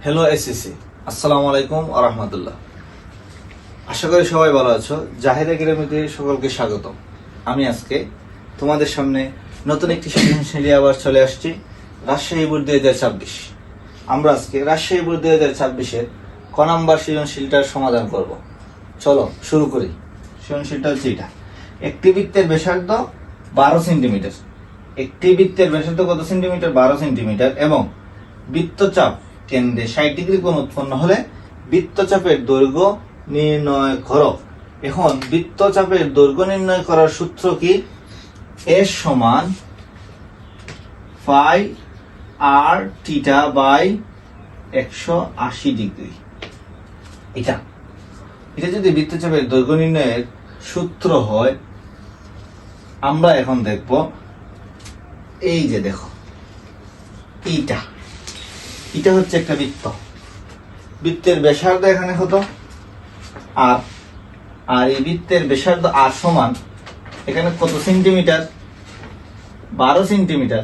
Hello SSC, আসসালামু আলাইকুম ওয়া রাহমাতুল্লাহ। আশা করি সবাই ভালো আছো। জাহিদ একাডেমিতে সকলকে স্বাগতম। আমি আজকে তোমাদের সামনে নতুন একটি সৃজনশীল আবার চলে আসছি, রাজশাহী বোর্ড 2026। আমরা আজকে রাজশাহী বোর্ড 2026-এর ক নাম্বার সৃজনশীলটার সমাধান করব। চলো শুরু করি। সৃজনশীলটা হচ্ছে এটা। একটি বৃত্তের ব্যাসার্ধ 12 সেন্টিমিটার। একটি বৃত্তের ব্যাসার্ধ কত সেন্টিমিটার? 12 সেন্টিমিটার এবং বৃত্তচাপ কেন্দ্রে 60 ডিগ্রি কোণ উৎপন্ন হলে বৃত্তচাপের দৈর্ঘ্য নির্ণয় করো। এখন বৃত্তচাপের দৈর্ঘ্য নির্ণয় করার সূত্র কি? এস সমান pi R theta by 180 degree. এটা যদি বৃত্তচাপের দৈর্ঘ্য নির্ণয়ের সূত্র হয়, আমরা এখন দেখব এই যে দেখো, এটা হচ্ছে একটা বৃত্ত। বৃত্তের ব্যাসার্ধ এখানে কত আর এই বৃত্তের ব্যাসার্ধ আর সমান এখানে কত সেন্টিমিটার? 12 সেন্টিমিটার।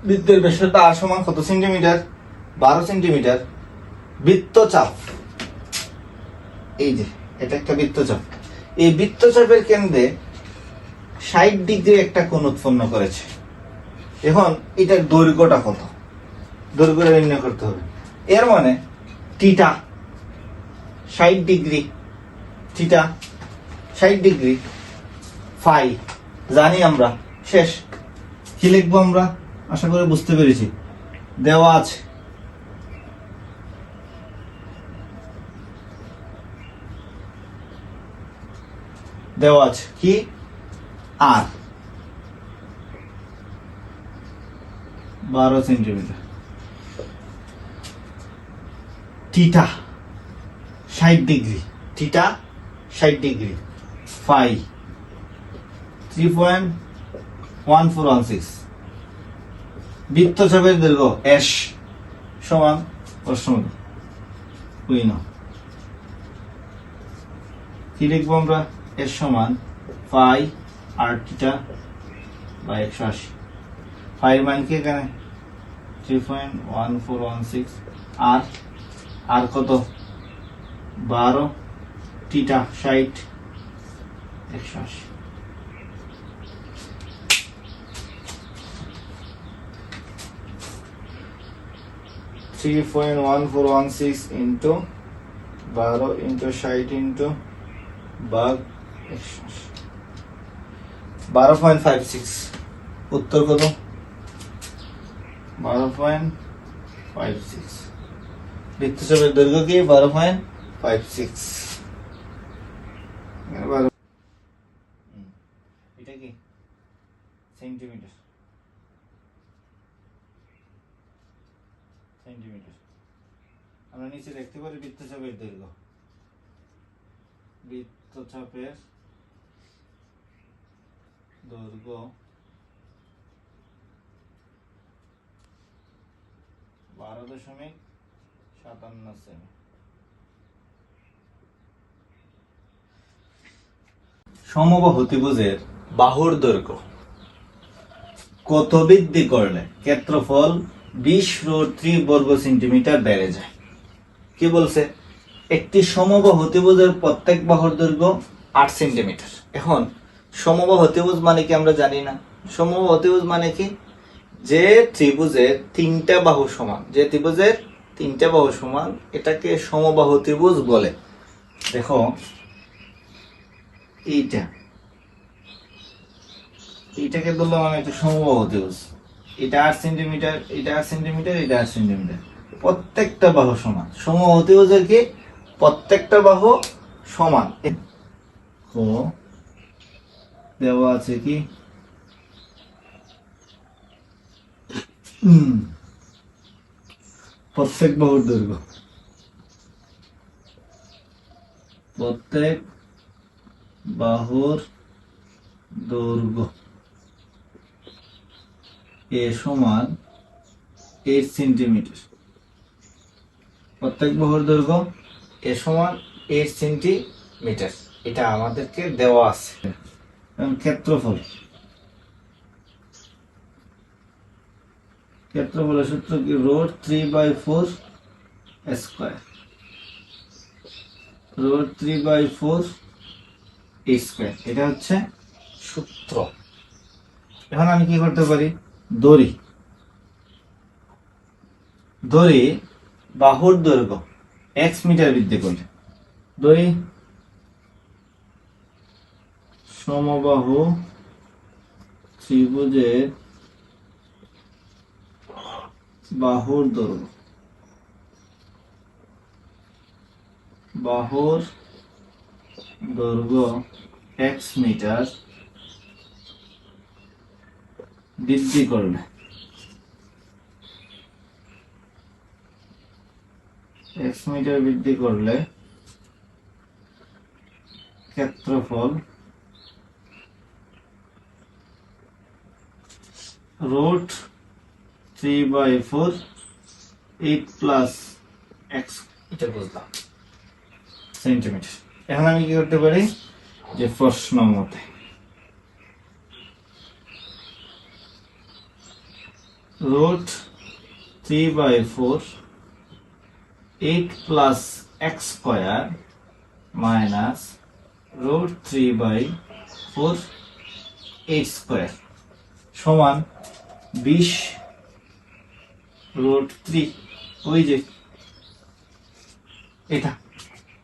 বৃত্তের ব্যাসার্ধ আর সমান কত সেন্টিমিটার? 12 সেন্টিমিটার। বৃত্তচাপ, এই যে এটা একটা বৃত্তচাপ। এই বৃত্তচাপের কেন্দ্রে 60 ডিগ্রি একটা কোণ উৎপন্ন করেছে। এখন এটার দৈর্ঘ্যটা কত? দৈর্ঘ্য নির্ণয় করতে হবে। এর মানে theta 60 degree, theta 60 degree, pi জানি আমরা। শেষ। কি লিখবো আমরা? আশা করি বুঝতে পেরেছি। দেওয়া আছে কি? R 12 centimetre. Theta 60 degree, theta 60 degree, pi 3.1416। বৃত্তচাপের দৈর্ঘ্য এস সমান কি লিখবো আমরা? এস সমান pi R theta by 180। Pi মান কি এখানে? 3.1416। আর কত? 12, theta 60, 180। Three point 1416 into 12 into 60 into ভাগ 180, 12.56। উত্তর কত? 12.56। বৃত্তচাপের দৈর্ঘ্য কি? 12.56। এটা কি সেন্টিমিটার? আমরা নিচে দেখতে পারি বৃত্তচাপের দৈর্ঘ্য। বৃত্তচাপের দৈর্ঘ্য 12.57 সেমি। সমবাহু ত্রিভুজের বাহুর দৈর্ঘ্য কত বৃদ্ধি করলে ক্ষেত্রফল 20 বর্গ সেন্টিমিটার বেড়ে যায়? কি বলছে? একটি সমবাহু ত্রিভুজের প্রত্যেক বাহুর দৈর্ঘ্য 8 সেন্টিমিটার। এখন সমবাহু ত্রিভুজ মানে কি আমরা জানি না। সমবাহু ত্রিভুজ মানে কি? যে ত্রিভুজের তিনটা বাহু সমান, এটাকে সমবাহু ত্রিভুজ বলে। দেখো এইটাকে ধরলাম আমি একটা সমবাহু ত্রিভুজ। এটা 8 সেন্টিমিটার, এটা 8 সেন্টিমিটার, এটা 8 সেন্টিমিটার। প্রত্যেকটা বাহু সমান। সমবাহু ত্রিভুজের কি? প্রত্যেকটা বাহু সমান। দেওয়া আছে কি? প্রত্যেক বাহুর দৈর্ঘ্য, প্রত্যেক বাহুর দৈর্ঘ্য এ সমান 8 সেন্টিমিটার। প্রত্যেক বাহুর দৈর্ঘ্য এ সমান 8 সেন্টিমিটার। এটা আমাদেরকে দেওয়া আছে। ক্ষেত্রফল ক্ষেত্রফলের সূত্র কি? √3/4 স্কয়ার রুট 3/4 a স্কয়ার। এটা হচ্ছে সূত্র। এখন আমি কি করতে পারি, দড়ি বাহুর দৈর্ঘ্য x মিটার বৃদ্ধি করলে, দড়ি সমবাহু ত্রিভুজের বাহুর দৈর্ঘ্য x মিটার বৃদ্ধি করলে ক্ষেত্রফল রুট 3/4 8 প্লাস x, এটা বুঝলাম, সেন্টিমিটার। এখন আমি কি করতে পারি, যে প্রশ্ন মতে root 3/4 8 plus x square minus root 3/4 8 square সমান 20 রুট 3, ওই যে এটা।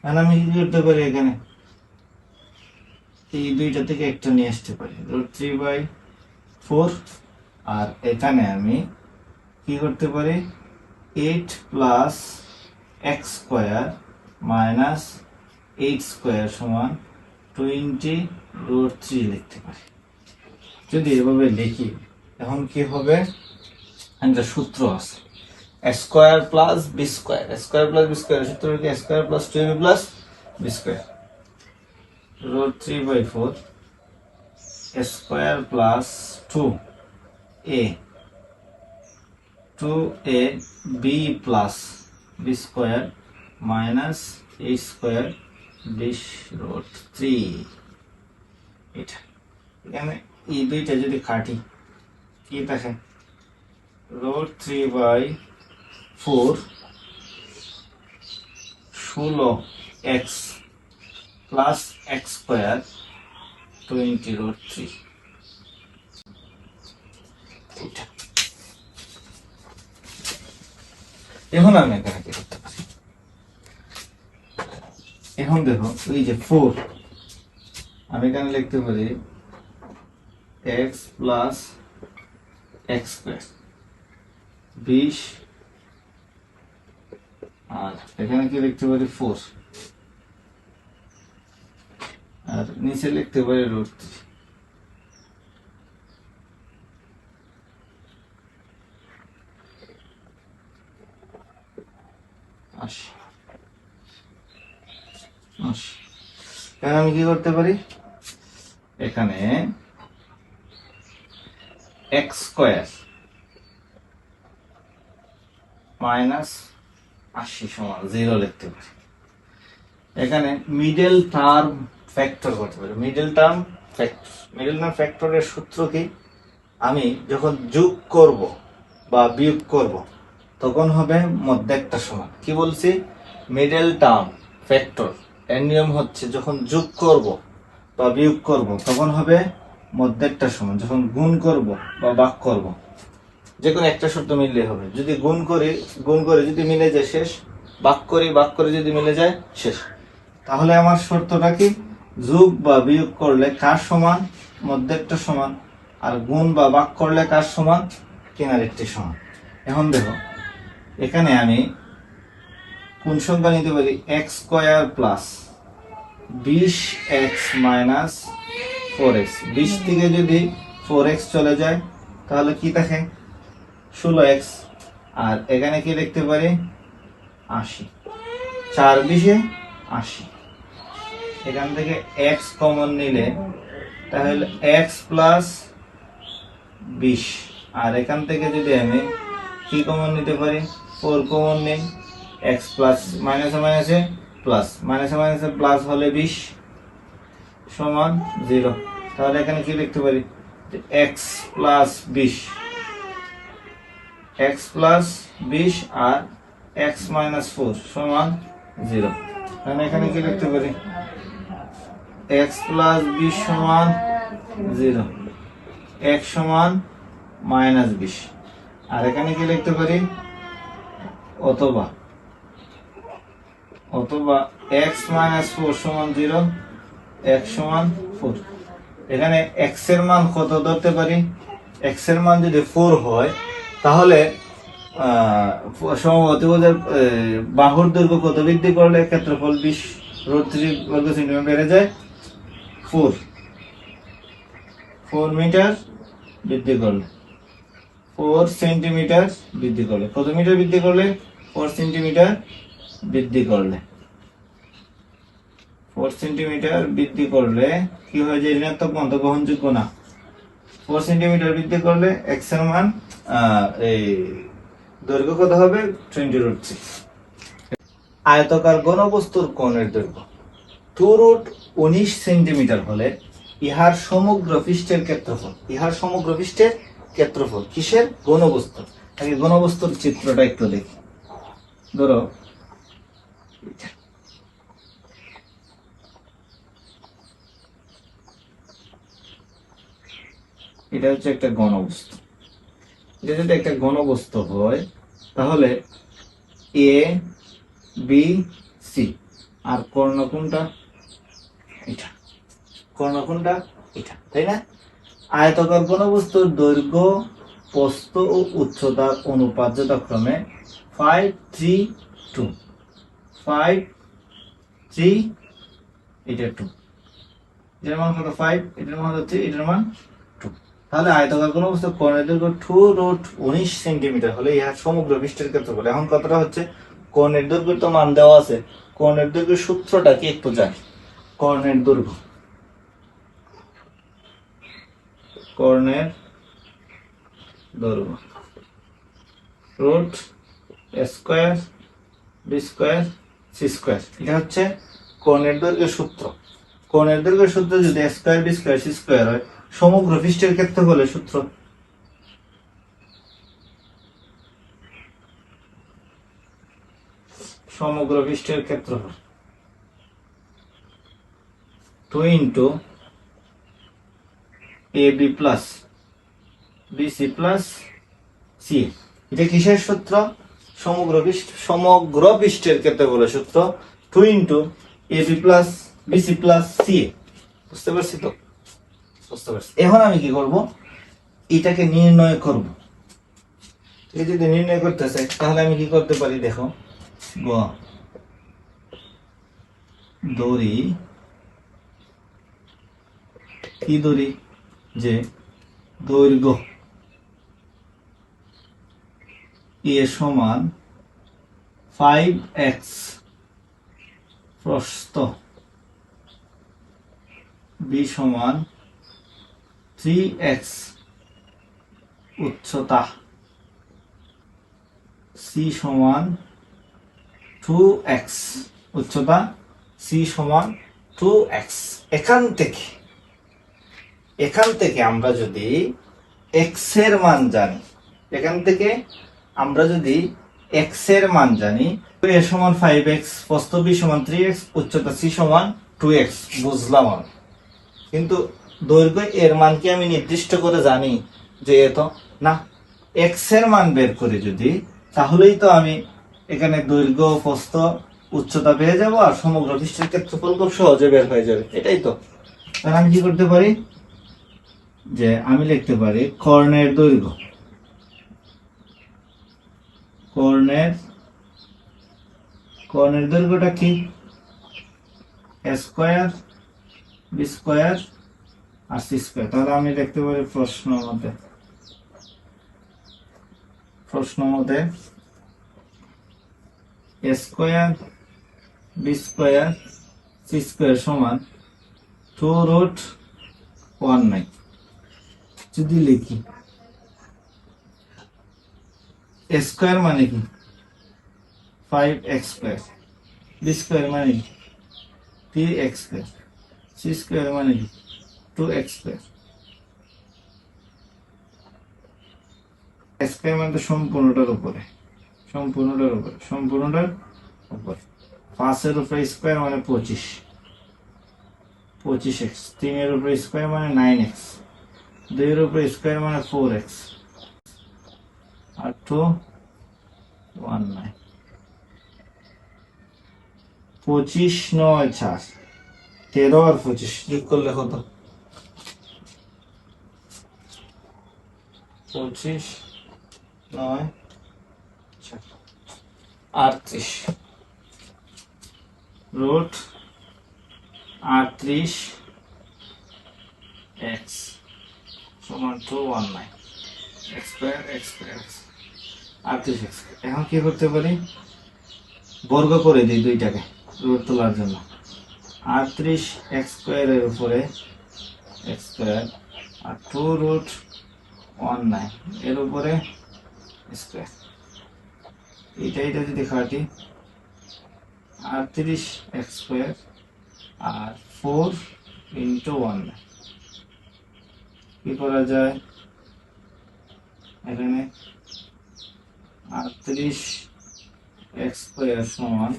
আর আমি কি করতে পারি, এখানে এই দুইটা থেকে একটা নিয়ে আসতে পারি, রুট 3/4, আর এখানে আমি কি করতে পারি, 8 plus x square minus 8 square সমান 20 রুট 3 লিখতে পারি। যদি এভাবে লিখি, এখন কি হবে, একটা সূত্র আছে, স্কয়ার প্লাস বি স্কয়ার, সূত্র কি square plus 2ab plus B square, root 3/4 square plus 2ab plus B square minus a square 20 root 3। এটা এখানে এই দুইটা যদি কাটি কি থাকে, root 3/4 16x plus x square 20 root 3। এখন আমি এখানে কি করতে পারি, এখন দেখো এই যে 4, আমি এখানে লিখতে পারি x প্লাস x স্কয়ার 20, আর এখানে কি লিখতে পারি 4, আর নিচে লিখতে পারি রুট 3। এখন আমি কি করতে পারি, এখানে x স্কয়ার মাইনাস 80 সমান 0 লিখতে পারি। এখানে মিডল টার্ম ফ্যাক্টর করতে পারি। মিডল টার্ম ফ্যাক্টরের সূত্র কি, আমি যখন যোগ করব বা বিয়োগ করব তখন হবে মধ্যেকটা সমান। কি বলছি, মিডল টার্ম ফ্যাক্টর এর নিয়ম হচ্ছে যখন যোগ করব বা বিয়োগ করব তখন হবে মধ্যেকটা সমান, যখন গুণ করব বা ভাগ করব যে কোনো একটা শর্ত মিললে হবে। যদি গুণ করে যদি মিলে যায় শেষ, ভাগ করে যদি মিলে যায় শেষ। তাহলে আমার শর্তটা কি, যোগ বা বিয়োগ করলে কার সমান, মধ্যেকটা সমান, আর গুণ বা ভাগ করলে কার সমান, কিনারেরটি সমান। এখন দেখো এখানে আমি কোন সংখ্যা নিতে পারি, x square plus 20x minus 4x। 20 থেকে যদি 4x চলে যায় তাহলে কি থাকে, 16x, আর এখানে কি লিখতে পারি 80, 4 20 80। এখান থেকে x কমন নিলে তাহলে x প্লাস 20, আর এখান থেকে যদি আমি কি কমন নিতে পারি, 4 কমন নিই, x প্লাস মাইনাসে প্লাস হলে 20 সমান 0। তাহলে এখানে কি লিখতে পারি, x প্লাস 20 আর এক্স মাইনাস 4 সমান 0। তাহলে এখানে কি লিখতে পারি, এক্স প্লাস 20 সমান 0, এক্স সমান মাইনাস 20। আর এখানে কি লিখতে পারি, অথবা এক্স মাইনাস 4 সমান 0, এক্স সমান 4। এখানে এক্স এর মান কত ধরতে পারি, এক্স এর মান যদি 4 হয় তাহলে সমবাহুর বাহুর দৈর্ঘ্য কত বৃদ্ধি করলে ক্ষেত্রফল 20 √3 বর্গ সেন্টিমিটার বেড়ে যায়, 4 মিটার বৃদ্ধি করলে, 4 সেন্টিমিটার বৃদ্ধি করলে, কত মিটার বৃদ্ধি করলে, 4 সেন্টিমিটার বৃদ্ধি করলে, 4 সেন্টিমিটার বৃদ্ধি করলে কি হয়ে যায়, ঋণাত্মক মান তো গ্রহণযোগ্য না। 4 সেন্টিমিটার বৃদ্ধি করলে এক্স এর মান এই দৈর্ঘ্য কত হবে, 20√3। আয়তাকার ঘনবস্তুর কোণের দৈর্ঘ্য 2√19 সেন্টিমিটার হলে ইহার সমগ্র পৃষ্ঠের ক্ষেত্রফল, ইহার সমগ্র পৃষ্ঠের ক্ষেত্রফল কিসের, ঘনবস্তু। আগে ঘনবস্তুর চিত্রটা একটু দেখি। ধরো এটা হচ্ছে একটা ঘনবস্তু। এটা যদি একটা ঘনবস্তু হয় তাহলে এ বি সি, আর কর্ণ কোনটা, এটা কর্ণ কোনটা, এটা, তাই না। আয়তাকার ঘনবস্তুর দৈর্ঘ্য, প্রস্থ ও উচ্চতার অনুপাত যথাক্রমে 5:3:2, 5:3, এটা 2, এটার মান কত 5, এটার মান হচ্ছে 3, এটার মান 2। তাহলে আয়তাকার ঘনবস্তুর কোণের দৈর্ঘ্য 2√19 সেন্টিমিটার হলে ইহার সমগ্র পৃষ্ঠের ক্ষেত্রফল। এখন কথাটা হচ্ছে কোণের দৈর্ঘ্য তো মান দেওয়া আছে, কোণের দৈর্ঘ্যের সূত্রটা কি একটু জানি। কর্ণের দৈর্ঘ্য, কর্ণের দৈর্ঘ্য root square B square C square, এটা হচ্ছে কোণের দৈর্ঘ্যের সূত্র। কোণের দৈর্ঘ্যের সূত্র যদি square B square C square হয়, সমগ্র পৃষ্ঠের ক্ষেত্রফলের সূত্র সমগ্র পৃষ্ঠের ক্ষেত্রফল 2 into A B plus B C plus C. এটা কিসের সূত্র, সমগ্র পৃষ্ঠের ক্ষেত্রফলের সূত্র 2 into A B plus B C plus C. বুঝতে পারছি তো, বুঝতে পারছি। এখন আমি কি করব, এটাকে নির্ণয় করব। এই যদি নির্ণয় করতে চাই তাহলে আমি কি করতে পারি, দেখো, দড়ি, কি দড়ি, যে দৈর্ঘ্য এ সমান 5x, প্রস্থ বি সমান 3x, উচ্চতা সি সমান 2x, উচ্চতা সি সমান 2x। এখান থেকে আমরা যদি x এর মান জানি, এখান থেকে আমরা যদি x এর মান জানি, a সমান 5x, প্রস্থ b সমান 3x, উচ্চতা c সমান 2x, বুঝলাম আমি। কিন্তু দৈর্ঘ্য এর মান কি আমি নির্দিষ্ট করে জানি যে এত না, x এর মান বের করে যদি, তাহলেই তো আমি এখানে দৈর্ঘ্য, প্রস্থ, উচ্চতা পেয়ে যাব, আর সমগ্র পৃষ্ঠের ক্ষেত্রফল খুব সহজে বের হয়ে যাবে। এটাই তো। তাহলে আমি কি করতে পারি, যে আমি লিখতে পারি কর্ণের দৈর্ঘ্য, কর্ণের দৈর্ঘ্যটা কি, স্কয়ার বি স্কয়ার আর সি স্কয়ার। তাহলে আমি লিখতে পারি প্রশ্ন মতে square B square C square সমান 2√19। যদি লিখি স্কয়ার মানে কি 5x স্কয়ার, বি স্কয়ার মানে কি 3x স্কয়ার, সি স্কয়ার মানে কি 2x স্কয়ার। স্কয়ার মানে সম্পূর্ণটার উপরে, সম্পূর্ণটার উপরে 5 এর উপরে স্কয়ার মানে 25x, 3 এর উপরে স্কয়ার মানে 9x, 2 এর উপরে স্কয়ার মানে 4x, আর 2 19, 25 9 4, 13 আর 25 যোগ করলে কত? 25 9 4 38 রুট 38 x সমান 219 x স্কয়ার 38x। এখন কি করতে পারি? বর্গ করে দিই দুইটাকে রুট তোলার জন্য। 38x স্কয়ারের উপরে x স্কয়ার আর 2 রুট 19 এর উপরে স্কয়ার, এটা যদি কাটি 38x স্কয়ার আর 4 ইন্টু 19 কি করা যায়? এখানে 38x স্কয়ার সমান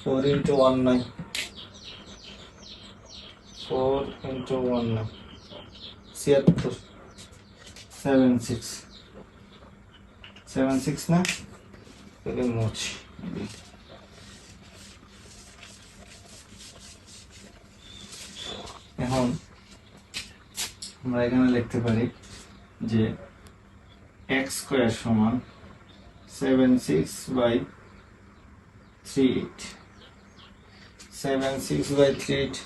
4 ইন্টু 19, 4 ইন্টু 19 76, 76 না? তাহলে মুছি। এখন আমরা এখানে লিখতে পারি যে x স্কয়ার সমান 76/38, 76/38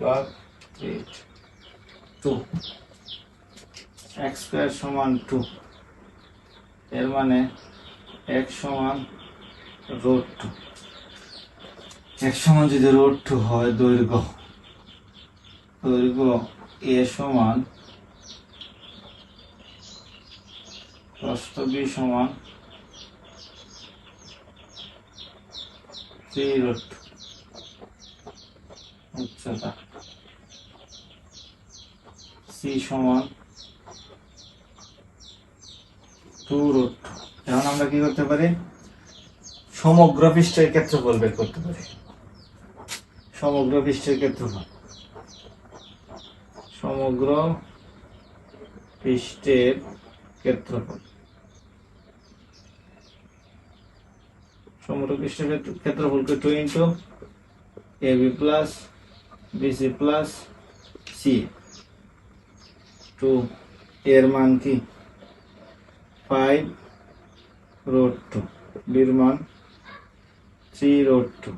বা 2, x স্কয়ার সমান 2, এর মানে x সমান রুট 2, x সমান যদি রুট 2 হয় দৈর্ঘ্য a সমান প্রস্থ b সমান 3 রুট 2, উচ্চতা c সমান 2 রুট 2। এখন আমরা কি করতে পারি? সমগ্র পৃষ্ঠের ক্ষেত্রফল বের করতে পারি। সমগ্র পৃষ্ঠের ক্ষেত্রফল, সমগ্র পৃষ্ঠের ক্ষেত্রফল, সমগ্র পৃষ্ঠের ক্ষেত্রফলকে 2 into ab plus bc plus c, 2 এর মান কি 5 রুট 2, বির মান 3 রুট 2,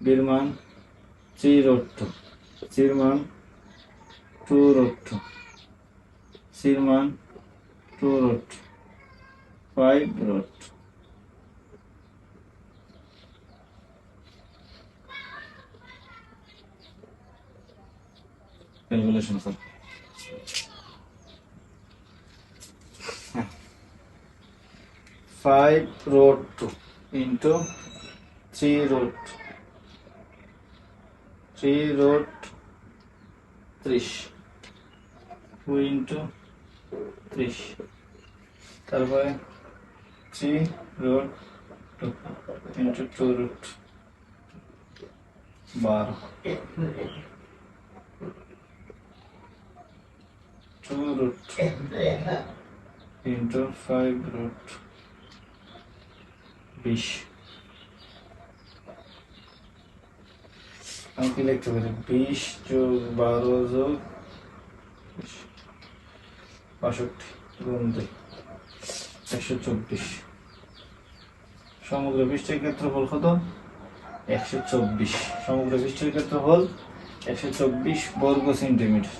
বির মান 3 রুট 2, সির মান 2 রুট 2, সির মান 2 রুট 5 রুট। ক্যালকুলেশন কর। 5 root 2 into 3 root 30, 2 into 30, তারপরে 3 root 2 into 2 root 12, 2 root into 5 root 20। আমি কি লিখতে পারি? 20 যোগ 12 যোগ 65 গুণ 2, 124। সমগ্র পৃষ্ঠের ক্ষেত্রফল কত? 124। সমগ্র পৃষ্ঠের ক্ষেত্রফল 124 বর্গ সেন্টিমিটার।